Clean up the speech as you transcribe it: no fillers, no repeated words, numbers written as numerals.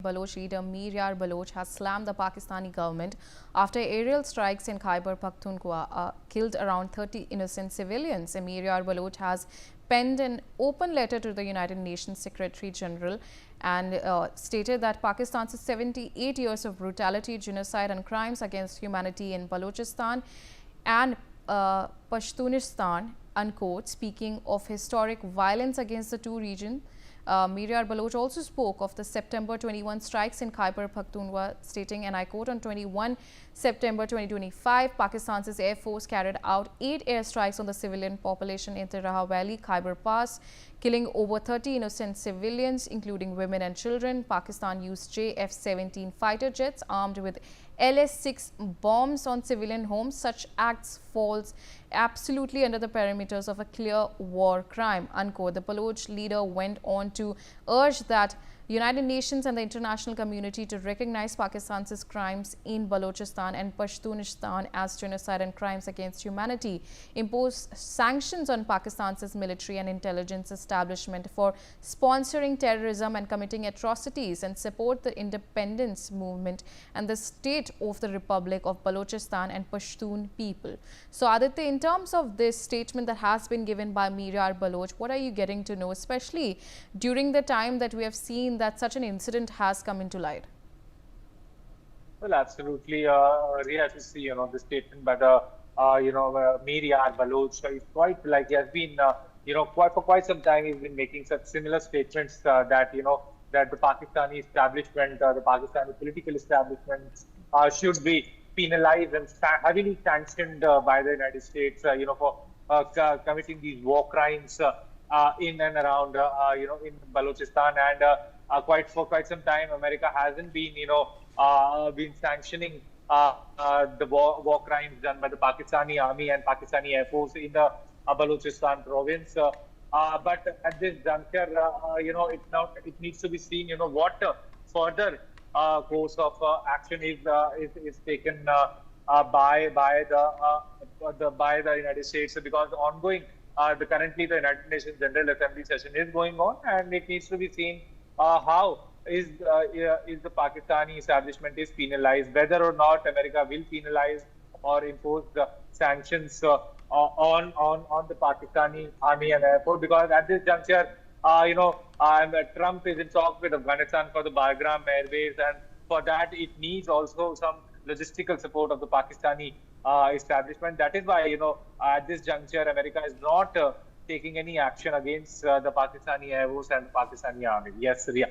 Baloch leader Mir Yar Baloch has slammed the Pakistani government after aerial strikes in Khyber Pakhtunkhwa killed around 30 innocent civilians. Mir Yar Baloch has penned an open letter to the United Nations Secretary General and stated that Pakistan's 78 years of brutality, genocide and crimes against humanity in Balochistan and Pashtunistan, unquote, speaking of historic violence against the two regions. Mir Yar Baloch also spoke of the September 21 strikes in Khyber Pakhtunkhwa, stating, and I quote, on 21 September 2025, Pakistan's Air Force carried out 8 airstrikes on the civilian population in Tirah Valley, Khyber Pass, killing over 30 innocent civilians, including women and children. Pakistan used JF-17 fighter jets armed with LS-6 bombs on civilian homes. Such acts falls absolutely under the parameters of a clear war crime, unquote. The Baloch leader went on to urge that United Nations and the international community to recognize Pakistan's crimes in Balochistan and Pashtunistan as genocide and crimes against humanity, impose sanctions on Pakistan's military and intelligence establishment for sponsoring terrorism and committing atrocities, and support the independence movement and the state of the Republic of Balochistan and Pashtun people. So Aditya, in terms of this statement that has been given by Mir Yar Baloch, what are you getting to know, especially during the time that we have seen that such an incident has come into light? Well, absolutely. Ria, to see, the statement by the, Mir Yar Baloch is quite like he has been, for quite some time he's been making such similar statements that, that the Pakistani establishment, the Pakistani political establishment should be penalized and heavily sanctioned by the United States, for committing these war crimes in and around, in Balochistan. And for quite some time, America hasn't been, been sanctioning the war crimes done by the Pakistani army and Pakistani Air Force in the Balochistan province. But at this juncture, it needs to be seen, what further course of action is taken by the United States, because ongoing currently the United Nations General Assembly session is going on, and it needs to be seen how is the Pakistani establishment is penalized, whether or not America will penalize or impose the sanctions on the Pakistani army and air force. Because at this juncture, Trump is in talks with Afghanistan for the Bagram Airways, and for that it needs also some logistical support of the Pakistani establishment. That is why, at this juncture, America is not taking any action against the Pakistani Air Force and the Pakistani army. Yes, Ria.